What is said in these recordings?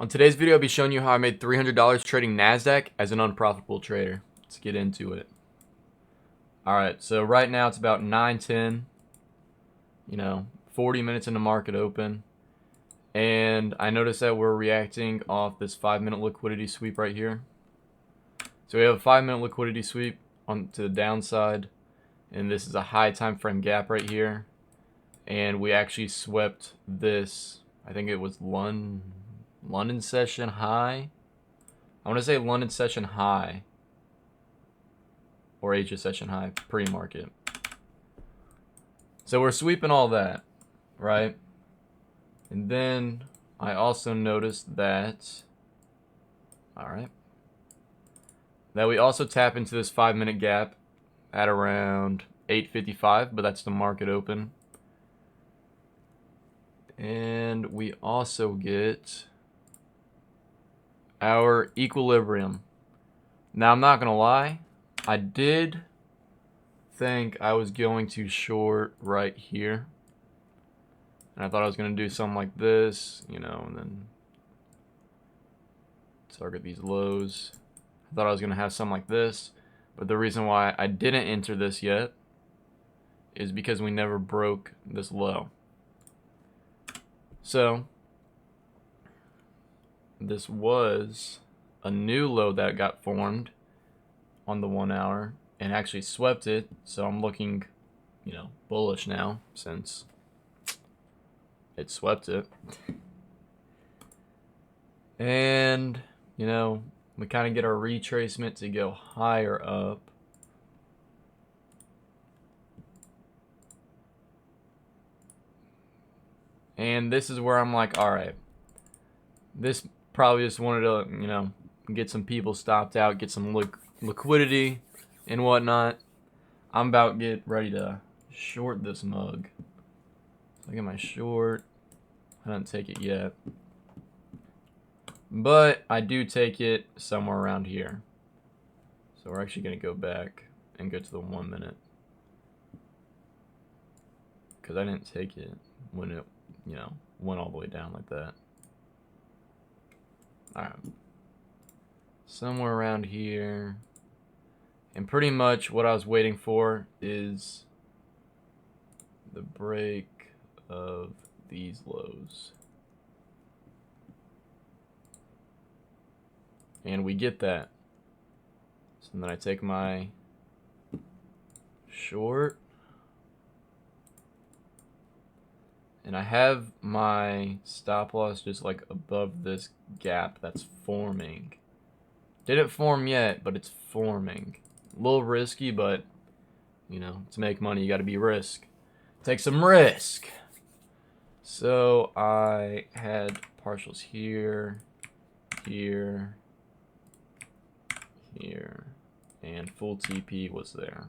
On today's video, I'll be showing you how I made $300 trading Nasdaq as an unprofitable trader. Let's get into it. Alright, so right now it's about 9:10, 40 minutes in the market open. And I noticed that we're reacting off this 5-minute liquidity sweep right here. So we have a 5-minute liquidity sweep on to the downside. And this is a high time frame gap right here. And we actually swept this, I think it was London session high. I want to say London session high or Asia session high pre-market. So we're sweeping all that, right? And then I also noticed that, that we also tap into this 5-minute gap at around 8:55, but that's the market open. And we also get our equilibrium. Now, I'm not gonna lie, I did think I was going to short right here, and I thought I was gonna do something like this, and then target these lows. I thought I was gonna have something like this, but the reason why I didn't enter this yet is because we never broke this low. So this was a new low that got formed on the 1 hour and actually swept it. So I'm looking, bullish now since it swept it. And, we kind of get our retracement to go higher up. And this is where I'm like, all right, this probably just wanted to, get some people stopped out, get some liquidity and whatnot. I'm about to get ready to short this mug. So I get my short. I don't take it yet, but I do take it somewhere around here. So we're actually going to go back and go to the 1 minute, because I didn't take it when it went all the way down like that. Alright. Somewhere around here. And pretty much what I was waiting for is the break of these lows. And we get that. So then I take my short. And I have my stop loss just like above this gap that's forming. Didn't form yet, but it's forming. A little risky, but, to make money, you got to be risk. Take some risk. So I had partials here, here, here, and full TP was there.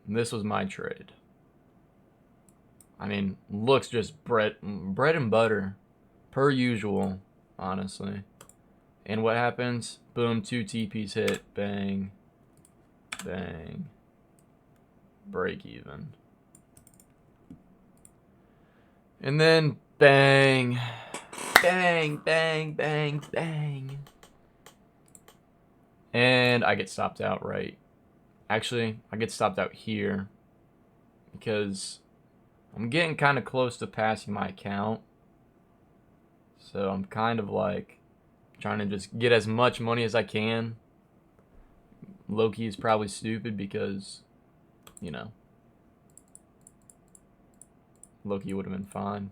And this was my trade. I mean, looks just bread and butter, per usual, honestly. And what happens? Boom, 2 TPs hit, bang, bang, break even. And then bang, bang, bang, bang, bang. And I get stopped out right. Actually, I get stopped out here because I'm getting kind of close to passing my account. So I'm kind of like trying to just get as much money as I can. Low-key is probably stupid because, low-key would have been fine.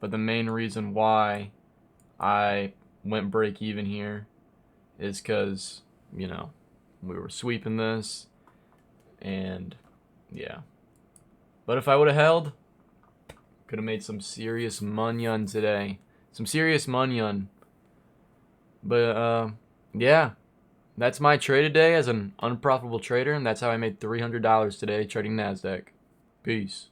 But the main reason why I went break even here is because, we were sweeping this. And yeah, but if I would have held, could have made some serious munyon today, some serious munyon. But yeah, that's my trade today as an unprofitable trader, and that's how I made $300 today trading Nasdaq. Peace.